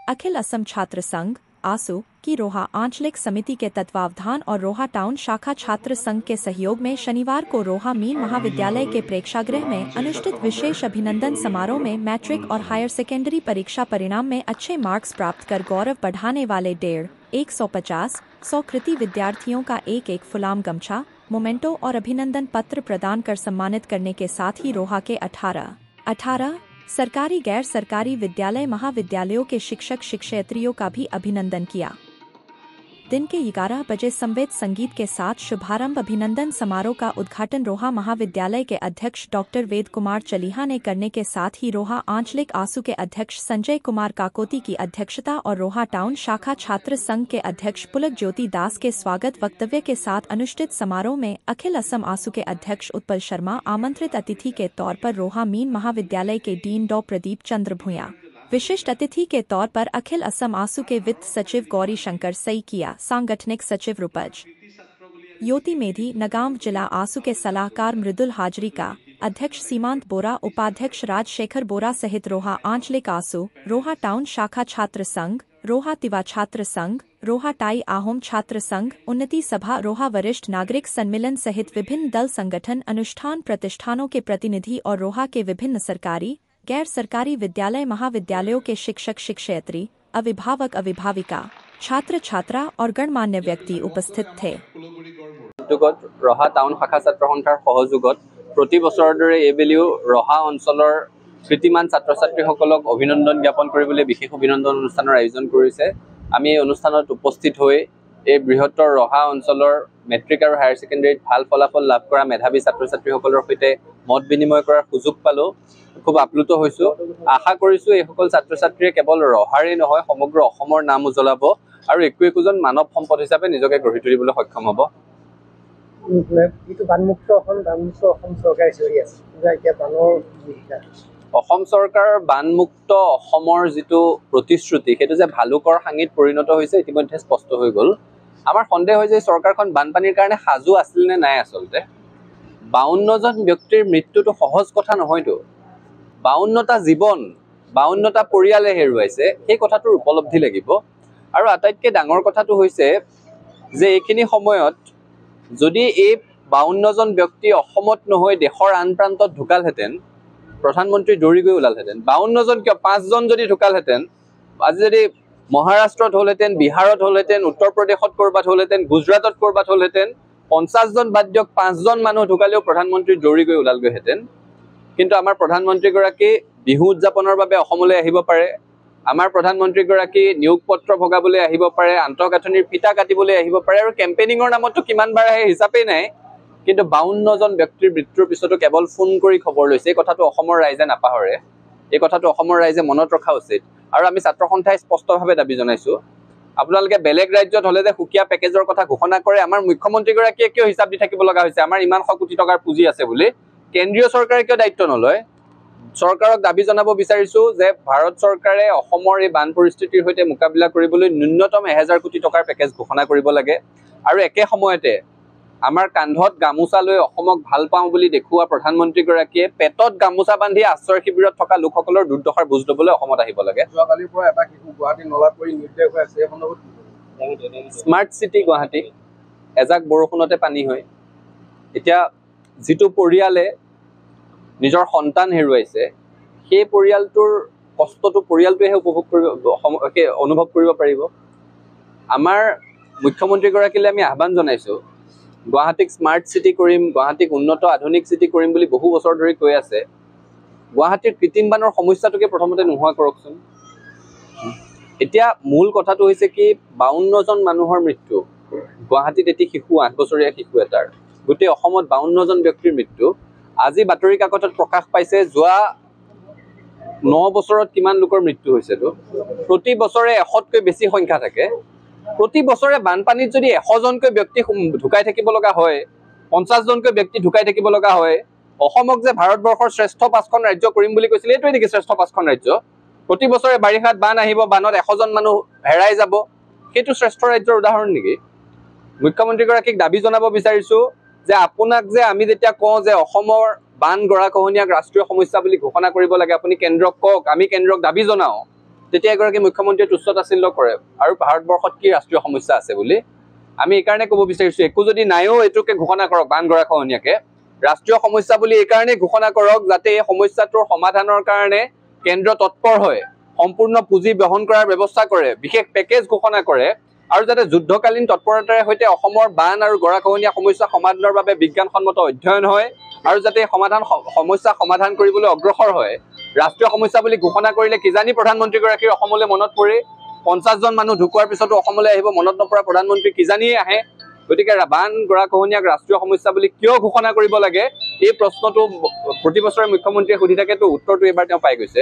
अखिल असम छात्र संघ आसू की रोहा आंचलिक समिति के तत्वावधान और रोहा टाउन शाखा छात्र संघ के सहयोग में शनिवार को रोहा मीन महाविद्यालय के प्रेक्षागृह में अनुष्ठित विशेष अभिनंदन समारोह में मैट्रिक और हायर सेकेंडरी परीक्षा परिणाम में अच्छे मार्क्स प्राप्त कर गौरव बढ़ाने वाले 150 कृति विद्यार्थियों का एक फुलाम गमछा, मोमेंटो और अभिनंदन पत्र प्रदान कर सम्मानित करने के साथ ही रोहा के 18 सरकारी गैर सरकारी विद्यालय महाविद्यालयों के शिक्षक शिक्षयित्रियों का भी अभिनंदन किया। दिन के 11 बजे संवेद संगीत के साथ शुभारंभ अभिनंदन समारोह का उद्घाटन रोहा महाविद्यालय के अध्यक्ष डॉक्टर वेद कुमार चलीहा ने करने के साथ ही रोहा आंचलिक आसू के अध्यक्ष संजय कुमार काकोती की अध्यक्षता और रोहा टाउन शाखा छात्र संघ के अध्यक्ष पुलक ज्योति दास के स्वागत वक्तव्य के साथ अनुष्ठित समारोह में अखिल असम आसू के अध्यक्ष उत्पल शर्मा आमंत्रित अतिथि के तौर पर रोहा मीन महाविद्यालय के डीन डॉ प्रदीप चंद्र भूया, विशिष्ट अतिथि के तौर पर अखिल असम आसू के वित्त सचिव गौरी शंकर सईकिया, सांगठनिक सचिव रूपज योति मेधी, नगांव जिला आसू के सलाहकार मृदुल हाजरी का, अध्यक्ष सीमांत बोरा, उपाध्यक्ष राजशेखर बोरा सहित रोहा आंचलिक आसू, रोहा टाउन शाखा छात्र संघ, रोहा तिवा छात्र संघ, रोहा टाई आहोम छात्र संघ, उन्नति सभा, रोहा वरिष्ठ नागरिक सम्मेलन सहित विभिन्न दल संगठन अनुष्ठान प्रतिष्ठानों के प्रतिनिधि और रोहा के विभिन्न सरकारी गैर सरकारी विद्यालय महाविद्यालयों के शिक्षक शिक्षयित्री, अभिभावक अभिभाविका, छात्र छात्रा और गणमान्य व्यक्ति उपस्थित थे। रोहा टाउन शाखा छात्र संघৰ সহযোগত প্ৰতি বছৰৰ দৰে এইবেলিও रोहा অঞ্চলৰ কৃতিমান ছাত্ৰ ছাত্ৰীসকলক অভিনন্দন জ্ঞাপন কৰিবলৈ বিশেষ অভিনন্দন অনুষ্ঠানৰ আয়োজন কৰিছে। আমি এই অনুষ্ঠানত উপস্থিত হৈ এই বৃহত্তৰ रोहा অঞ্চলৰ মেট্ৰিক আৰু হায়াৰ সেকেন্ডাৰীত ভাল ফলাফল লাভ কৰা মেধাৱী ছাত্ৰ ছাত্ৰীসকলৰ সৈতে মত বিনিময় কৰাৰ সুযোগ পালো। খুব আপ্লুত হৈছো। আশা কৰিছো এই সকল ছাত্ৰ ছাত্ৰীয়ে কেৱল ৰহাৰে নহয় সমগ্ৰ অসমৰ নাম উজ্বলাব আৰু একোজন মানৱ সম্পদ হিচাপে নিজকে গঢ়ি তুলিবলৈ সক্ষম হ'ব। অসম চৰকাৰৰ বানমুক্ত অসমৰ যিটো প্ৰতিশ্ৰুতি সেইটো যে ভালুকৰ সাঙিত পৰিণত হৈছে ইতিমধ্যে স্পষ্ট হৈ গ'ল। আমাৰ সন্দেহ হয় যে চৰকাৰখন বানপানীৰ কাৰণে সাজু আছিল নে নাই। আচলতে 52 জন ব্যক্তিৰ মৃত্যুটো সহজ কথা নহয়তো। 52টা জীৱন 52টা পৰিয়ালে হেৰুৱাইছে, সেই কথাটোৰ উপলব্ধি লাগিব। আৰু আটাইতকৈ ডাঙৰ কথাটো হৈছে যে এইখিনি সময়ত যদি এই 52 জন ব্যক্তি অসমত নহয় দেশৰ আন প্ৰান্তত ঢুকালহেঁতেন, প্ৰধানমন্ত্ৰী দৌৰি গৈ ওলালহেঁতেন। 52 জন কিয় 5 জন যদি ঢুকালহেঁতেন, আজি যদি মহাৰাষ্ট্ৰত হ'লহেঁতেন, বিহাৰত হ'লহেঁতেন, উত্তৰ প্ৰদেশত ক'ৰবাত হ'লহেঁতেন, গুজৰাটত ক'ৰবাত হ'লহেঁতেন, 50 জন বাদ দিয়ক 5 জন মানুহ ঢুকালেও প্ৰধানমন্ত্ৰী দৌৰি গৈ ওলালগৈহেঁতেন। কিন্তু আমাৰ প্ৰধানমন্ত্ৰীগৰাকী বিহু উদযাপনৰ বাবে অসমলৈ আহিব পাৰে, আমাৰ প্ৰধানমন্ত্ৰীগৰাকী নিয়োগ পত্ৰ ভগাবলৈ আহিব পাৰে, আন্তঃগাঁথনিৰ ফিটা কাটিবলৈ আহিব পাৰে আৰু কেম্পেইনিঙৰ নামতো কিমান বাৰ আহে হিচাপেই নাই। কিন্তু 52 জন ব্যক্তিৰ মৃত্যুৰ পিছতো কেৱল ফোন কৰি খবৰ লৈছে। এই কথাটো অসমৰ ৰাইজে নাপাহৰে, এই কথাটো অসমৰ ৰাইজে মনত ৰখা উচিত। আৰু আমি ছাত্ৰ সন্থাই স্পষ্টভাৱে দাবী জনাইছো, আপোনালোকে বেলেগ ৰাজ্যত হ'লে যে সুকীয়া পেকেজৰ কথা ঘোষণা কৰে, আমাৰ মুখ্যমন্ত্ৰীগৰাকীয়ে কিয় হিচাপ দি থাকিব লগা হৈছে আমাৰ ইমান 100 কোটি টকাৰ পুঁজি আছে বুলি? কেন্দ্ৰীয় চৰকাৰে কিয় দায়িত্ব নলয়? চৰকাৰক দাবী জনাব বিচাৰিছো যে ভাৰত চৰকাৰে অসমৰ এই বান পৰিস্থিতিৰ সৈতে মোকাবিলা কৰিবলৈ ন্যূনতম 1000 কোটি টকাৰ পেকেজ ঘোষণা কৰিব লাগে। আৰু একে সময়তে আমাৰ কান্ধত গামোচা লৈ অসমক ভাল পাওঁ বুলি দেখুওৱা প্ৰধানমন্ত্ৰীগৰাকীয়ে পেটত গামোচা বান্ধি আশ্ৰয় শিবিৰত থকা লোকসকলৰ দুৰ্দশাৰ বুজ ল'বলৈ অসমত আহিব লাগে। যোৱাকালিৰ পৰা এটা শিশু গুৱাহাটী নলাত পৰি নিৰ্দেশ হৈ আছে। স্মাৰ্ট চিটি গুৱাহাটী এজাক বৰষুণতে পানী হয়। এতিয়া যিটো পৰিয়ালে নিজৰ সন্তান হেৰুৱাইছে, সেই পৰিয়ালটোৰ কষ্টটো পৰিয়ালটোৱেহে অনুভৱ কৰিব পাৰিব। আমাৰ মুখ্যমন্ত্ৰীগৰাকীলৈ আমি আহ্বান জনাইছো, গুৱাহাটীক স্মাৰ্ট চিটি কৰিম, গুৱাহাটীক উন্নত আধুনিক চিটি কৰিম বুলি বহু বছৰ ধৰি কৈ আছে। গুৱাহাটীৰ কৃত্ৰিম বানৰ সমস্যাটোকে প্ৰথমতে নোহোৱা কৰকচোন। এতিয়া মূল কথাটো হৈছে কি, 52 জন মানুহৰ মৃত্যু, গুৱাহাটীত এটি শিশু 8 বছৰীয়া শিশু এটাৰ, গোটেই অসমত 52 জন ব্যক্তিৰ মৃত্যু। আজি বাতৰি কাকতত প্ৰকাশ পাইছে যোৱা 9 বছৰত কিমান লোকৰ মৃত্যু হৈছেতো। প্ৰতি বছৰে 100তকৈ বেছি সংখ্যা থাকে। প্ৰতি বছৰে বানপানীত যদি 100 জনকৈ ব্যক্তি ঢুকাই থাকিব লগা হয়, 50 জনকৈ ব্যক্তি ঢুকাই থাকিব লগা হয়, অসমক যে ভাৰতবৰ্ষৰ শ্ৰেষ্ঠ 5খন ৰাজ্য কৰিম বুলি কৈছিল, এইটোৱে নেকি শ্ৰেষ্ঠ 5খন ৰাজ্য? প্ৰতি বছৰে বাৰিষাত বান আহিব, বানত 100 জন মানুহ হেৰাই যাব, সেইটো শ্ৰেষ্ঠ ৰাজ্যৰ উদাহৰণ নেকি? মুখ্যমন্ত্ৰীগৰাকীক দাবী জনাব বিচাৰিছো যে আপোনাক যে আমি যেতিয়া কওঁ যে অসমৰ বান গৰাখহনীয়াক ৰাষ্ট্ৰীয় সমস্যা বুলি ঘোষণা কৰিব লাগে, আপুনি কেন্দ্ৰক কওক, আমি কেন্দ্ৰক দাবী জনাওঁ তেতিয়া এগৰাকী মুখ্যমন্ত্ৰীয়ে তুচ্ছতাচ্ছিল্য কৰে আৰু ভাৰতবৰ্ষত কি ৰাষ্ট্ৰীয় সমস্যা আছে বুলি। আমি এইকাৰণে ক'ব বিচাৰিছোঁ, একো যদি নাইও এইটোকে ঘোষণা কৰক বান গৰাখহনীয়াকে। ৰাষ্ট্ৰীয় সমস্যা বুলি এইকাৰণেই ঘোষণা কৰক যাতে এই সমস্যাটোৰ সমাধানৰ কাৰণে কেন্দ্ৰ তৎপৰ হয়, সম্পূৰ্ণ পুঁজি বহন কৰাৰ ব্যৱস্থা কৰে, বিশেষ পেকেজ ঘোষণা কৰে, আৰু যাতে যুদ্ধকালীন তৎপৰতাৰে সৈতে অসমৰ বান আৰু গৰাখহনীয়া সমস্যা সমাধানৰ বাবে বিজ্ঞানসন্মত অধ্যয়ন হয়, আৰু যাতে সমস্যা সমাধান কৰিবলৈ অগ্ৰসৰ হয়। ৰাষ্ট্ৰীয় সমস্যা বুলি ঘোষণা কৰিলে কিজানি প্ৰধানমন্ত্ৰীগৰাকীৰ অসমলৈ মনত পৰে, 50জন মানুহ ঢুকোৱাৰ পিছতো অসমলৈ আহিব মনত নপৰা প্ৰধানমন্ত্ৰী কিজানিয়ে আহে। গতিকে বান গৰাখহনীয়াক ৰাষ্ট্ৰীয় সমস্যা বুলি কিয় ঘোষণা কৰিব লাগে, এই প্ৰশ্নটো প্ৰতি বছৰে মুখ্যমন্ত্ৰীয়ে সুধি থাকেতো, উত্তৰটো এইবাৰ তেওঁ পাই গৈছে।